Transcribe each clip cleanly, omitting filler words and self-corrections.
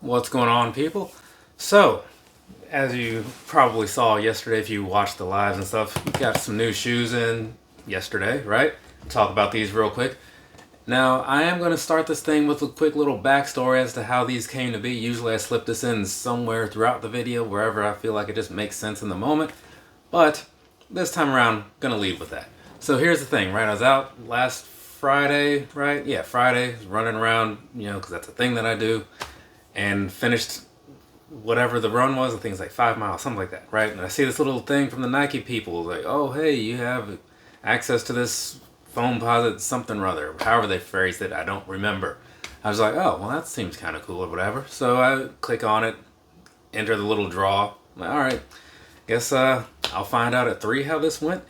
What's going on, people? So, as you probably saw yesterday, if you watched the lives and stuff, we got some new shoes in yesterday, right? Talk about these real quick. Now, I am going to start this thing with a quick little backstory as to how these came to be. Usually I slip this in somewhere throughout the video, wherever I feel like it just makes sense in the moment. But this time around, going to lead with that. So here's the thing, right? I was out last Friday, right? Yeah, Friday, running around, because that's a thing that I do. And finished whatever the run was. I think it's like 5 miles, something like that, right? And I see this little thing from the Nike people, like, oh, hey, you have access to this Foamposite something or other, however they phrased it, I don't remember. I was like, oh, well, that seems kind of cool or whatever. So I click on it, enter the little draw. I'm like, all right, guess I'll find out at 3 how this went,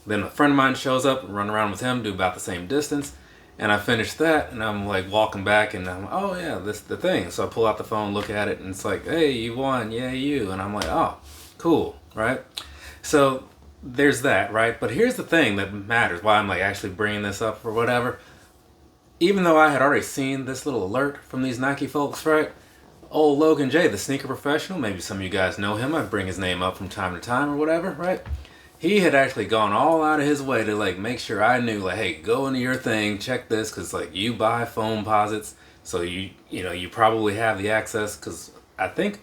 Then a friend of mine shows up, run around with him, do about the same distance. And I finished that, and I'm like walking back, and I'm, oh yeah, this is the thing. So I pull out the phone, look at it, and it's like, hey, you won, yeah, you. And I'm like, oh, cool, right? So there's that, right? But here's the thing that matters, why I'm like actually bringing this up or whatever. Even though I had already seen this little alert from these Nike folks, right? Old Logan J, the sneaker professional, maybe some of you guys know him. I bring his name up from time to time or whatever, right? He had actually gone all out of his way to like make sure I knew, like, hey, go into your thing, check this, because like you buy Foamposites, so you probably have the access, because I think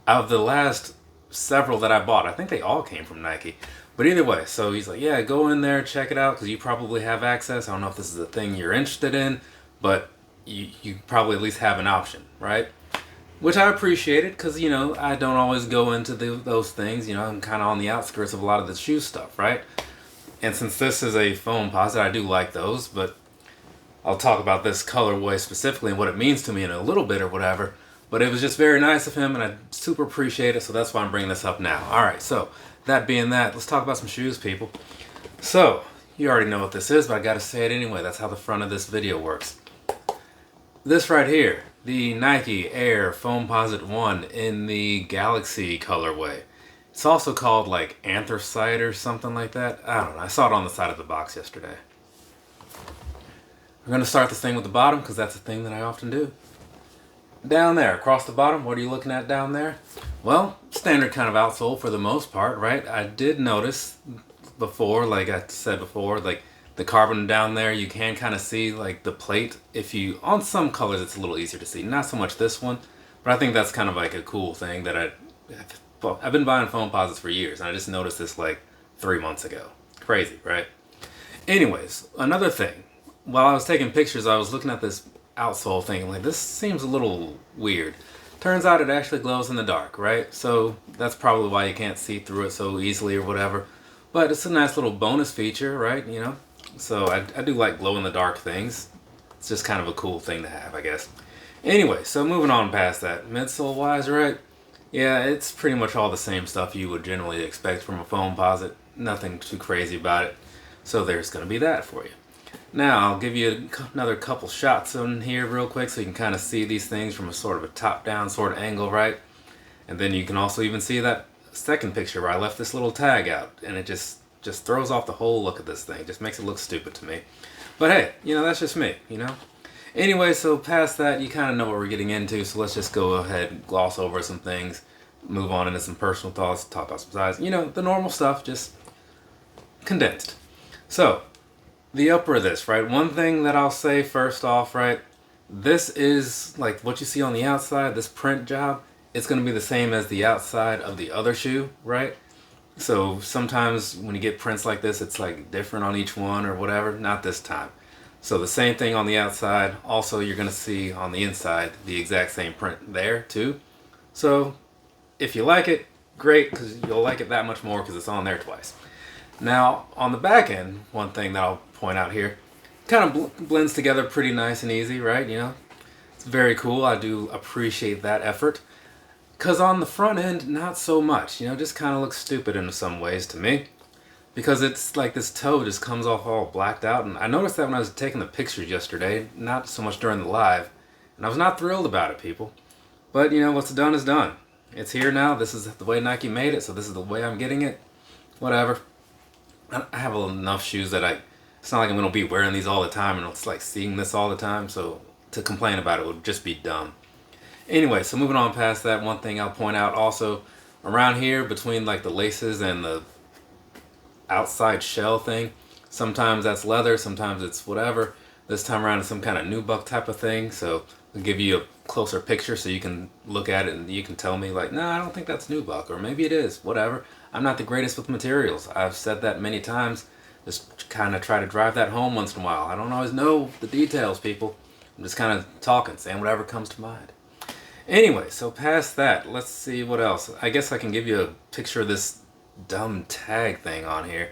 out of the last several that I bought, I think they all came from Nike. But either way, so he's like, yeah, go in there, check it out, because you probably have access. I don't know if this is a thing you're interested in, but you probably at least have an option, right? Which I appreciated, because, I don't always go into those things. I'm kind of on the outskirts of a lot of the shoe stuff, right? And since this is a Foamposite, I do like those, but I'll talk about this colorway specifically and what it means to me in a little bit or whatever. But it was just very nice of him, and I super appreciate it, so that's why I'm bringing this up now. Alright, so that being that, let's talk about some shoes, people. So, you already know what this is, but I gotta say it anyway. That's how the front of this video works. This right here, the Nike Air Foamposite 1 in the Galaxy colorway. It's also called like Anthracite or something like that. I don't know. I saw it on the side of the box yesterday. We're going to start this thing with the bottom because that's a thing that I often do. Down there, across the bottom, what are you looking at down there? Well, standard kind of outsole for the most part, right? I did notice before, like I said before, like the carbon down there, you can kind of see like the plate. If you, on some colors it's a little easier to see, not so much this one, but I think that's kind of like a cool thing that I've been buying Foamposites for years, and I just noticed this like 3 months ago. Crazy, right? Anyways, another thing, while I was taking pictures, I was looking at this outsole thing, like, this seems a little weird. Turns out it actually glows in the dark, right? So that's probably why you can't see through it so easily or whatever. But it's a nice little bonus feature, right? So I do like glow-in-the-dark things. It's just kind of a cool thing to have, I guess. Anyway, so moving on past that. Midsole-wise, right? Yeah, it's pretty much all the same stuff you would generally expect from a Foamposite. Nothing too crazy about it. So there's going to be that for you. Now, I'll give you another couple shots in here real quick so you can kind of see these things from a sort of a top-down sort of angle, right? And then you can also even see that second picture where I left this little tag out, and it just throws off the whole look of this thing. Just makes it look stupid to me. But hey, that's just me, Anyway, so past that, you kind of know what we're getting into, so let's just go ahead and gloss over some things, move on into some personal thoughts, talk about some size, the normal stuff, just condensed. So, the upper of this, right? One thing that I'll say first off, right? This is, like, what you see on the outside, this print job, it's going to be the same as the outside of the other shoe, right? So sometimes when you get prints like this, it's like different on each one or whatever. Not this time. So the same thing on the outside. Also, you're going to see on the inside the exact same print there too. So if you like it, great, because you'll like it that much more because it's on there twice. Now on the back end, one thing that I'll point out here, kind of blends together pretty nice and easy, right? It's very cool. I do appreciate that effort. Because on the front end, not so much. Just kind of looks stupid in some ways to me. Because it's like this toe just comes off all blacked out. And I noticed that when I was taking the pictures yesterday, not so much during the live. And I was not thrilled about it, people. But, what's done is done. It's here now. This is the way Nike made it, so this is the way I'm getting it. Whatever. I have enough shoes that it's not like I'm going to be wearing these all the time and it's like seeing this all the time. So to complain about it would just be dumb. Anyway, so moving on past that, one thing I'll point out also, around here between like the laces and the outside shell thing, sometimes that's leather, sometimes it's whatever. This time around it's some kind of nubuck type of thing, so I'll give you a closer picture so you can look at it and you can tell me like, no, I don't think that's nubuck, or maybe it is, whatever. I'm not the greatest with materials. I've said that many times. Just kind of try to drive that home once in a while. I don't always know the details, people. I'm just kind of talking, saying whatever comes to mind. Anyway, so past that, let's see what else. I guess I can give you a picture of this dumb tag thing on here.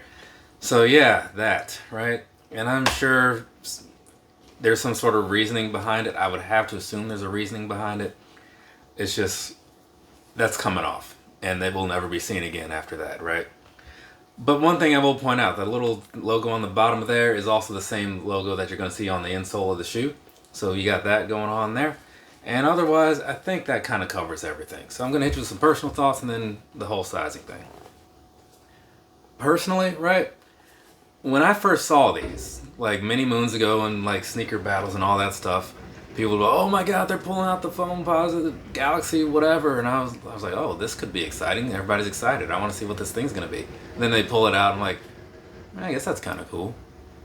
So yeah, that, right? And I'm sure there's some sort of reasoning behind it. I would have to assume there's a reasoning behind it. It's just, that's coming off. And they will never be seen again after that, right? But one thing I will point out, that little logo on the bottom there is also the same logo that you're going to see on the insole of the shoe. So you got that going on there. And otherwise, I think that kind of covers everything. So I'm going to hit you with some personal thoughts and then the whole sizing thing. Personally, right? When I first saw these, like many moons ago in like sneaker battles and all that stuff, people would go, oh my god, they're pulling out the Foamposite Galaxy whatever. And I was like, oh, this could be exciting. Everybody's excited. I want to see what this thing's going to be. And then they pull it out and I'm like, I guess that's kind of cool.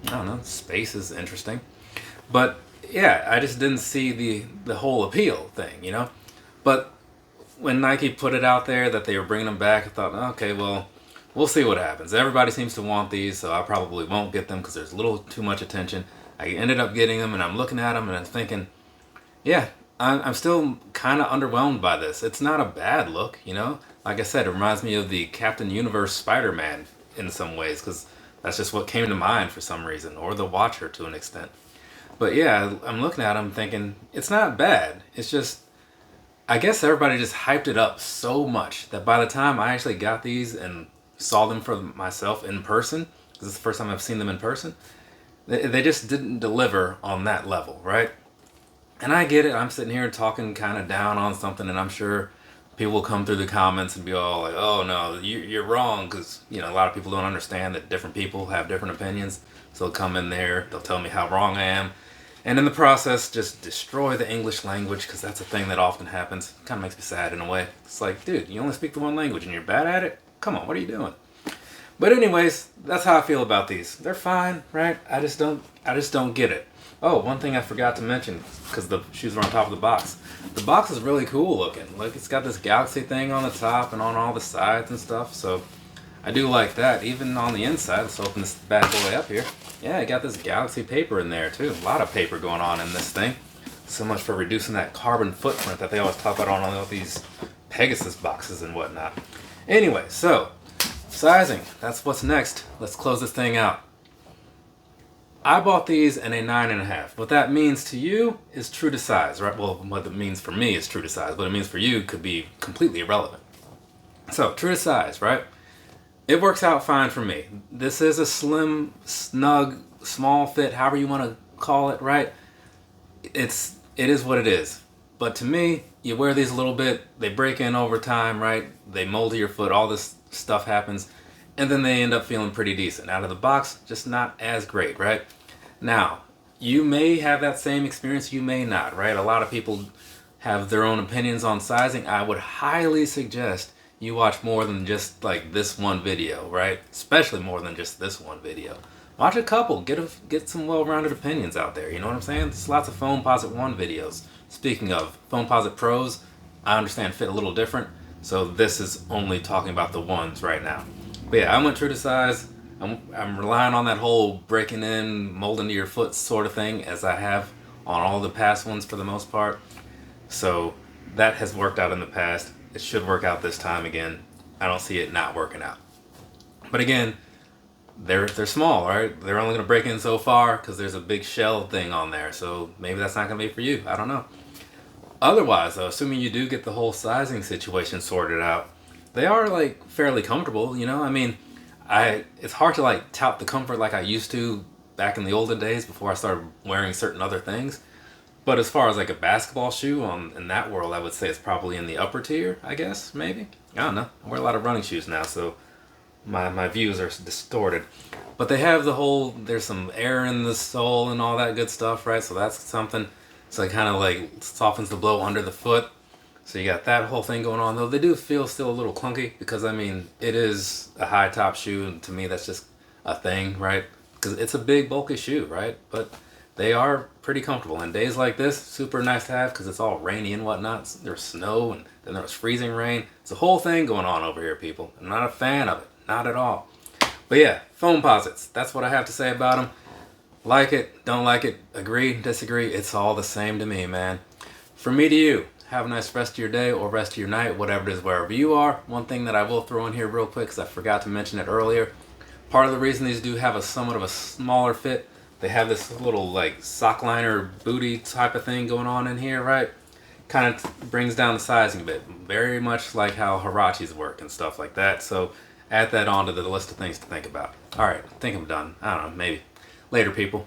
I don't know, space is interesting. But yeah, I just didn't see the whole appeal thing, you know? But when Nike put it out there that they were bringing them back, I thought, okay, well, we'll see what happens. Everybody seems to want these, so I probably won't get them because there's a little too much attention. I ended up getting them, and I'm looking at them, and I'm thinking, yeah, I'm still kind of underwhelmed by this. It's not a bad look, you know? Like I said, it reminds me of the Captain Universe Spider-Man in some ways, because that's just what came to mind for some reason, or the Watcher to an extent. But yeah, I'm looking at them thinking, it's not bad. It's just, I guess everybody just hyped it up so much that by the time I actually got these and saw them for myself in person, because this is the first time I've seen them in person, they just didn't deliver on that level, right? And I get it. I'm sitting here talking kind of down on something, and I'm sure people will come through the comments and be all like, oh no, you're wrong, because you know a lot of people don't understand that different people have different opinions. So they'll come in there, they'll tell me how wrong I am, and in the process just destroy the English language, because that's a thing that often happens. It kind of makes me sad in a way. It's like, dude, you only speak the one language and you're bad at it? Come on, what are you doing? But anyways, that's how I feel about these. They're fine, right? I just don't get it. Oh, one thing I forgot to mention, because the shoes were on top of the box. The box is really cool looking. Like, it's got this Galaxy thing on the top and on all the sides and stuff, so I do like that. Even on the inside, let's open this bad boy up here. Yeah, it got this Galaxy paper in there too. A lot of paper going on in this thing. So much for reducing that carbon footprint that they always talk about on all these Pegasus boxes and whatnot. Anyway, so sizing, that's what's next. Let's close this thing out. I bought these in a 9.5. What that means to you is true to size, right? Well, what it means for me is true to size. What it means for you could be completely irrelevant. So, true to size, right? It works out fine for me. This is a slim, snug, small fit, however you want to call it, right? It is what it is. But to me, you wear these a little bit, they break in over time, right? They mold to your foot, all this stuff happens, and then they end up feeling pretty decent. Out of the box, just not as great, right? Now, you may have that same experience, you may not, right? A lot of people have their own opinions on sizing. I would highly suggest you watch more than just like this one video, right? Especially more than just this one video. Watch a couple, get some well-rounded opinions out there, you know what I'm saying? There's lots of Foamposite 1 videos. Speaking of, Foamposite Pros, I understand fit a little different, so this is only talking about the ones right now. But yeah, I went true to size. I'm relying on that whole breaking in, molding to your foot sort of thing, as I have on all the past ones for the most part. So that has worked out in the past. It should work out this time again. I don't see it not working out. But again, they're small, right? They're only going to break in so far because there's a big shell thing on there. So maybe that's not going to be for you. I don't know. Otherwise, though, assuming you do get the whole sizing situation sorted out, they are like fairly comfortable, you know? I mean, it's hard to like tout the comfort like I used to back in the olden days before I started wearing certain other things. But as far as like a basketball shoe in that world, I would say it's probably in the upper tier, I guess, maybe. I don't know. I wear a lot of running shoes now, so my views are distorted. But they have there's some air in the sole and all that good stuff, right? So that's something. So it kind of like softens the blow under the foot. So you got that whole thing going on, though they do feel still a little clunky because, I mean, it is a high top shoe, and to me that's just a thing, right? Because it's a big bulky shoe, right? But they are pretty comfortable. And days like this, super nice to have because it's all rainy and whatnot. There's snow and then there was freezing rain. It's a whole thing going on over here, people. I'm not a fan of it, not at all. But yeah, Foamposites, that's what I have to say about them. Like it, don't like it, agree, disagree, it's all the same to me, man. From me to you, have a nice rest of your day or rest of your night, whatever it is, wherever you are. One thing that I will throw in here real quick, because I forgot to mention it earlier, part of the reason these do have a somewhat of a smaller fit, they have this little like sock liner booty type of thing going on in here, right? Kind of brings down the sizing a bit, very much like how Hirachis work and stuff like that. So add that onto the list of things to think about. All right, I think I'm done. I don't know, maybe. Later, people.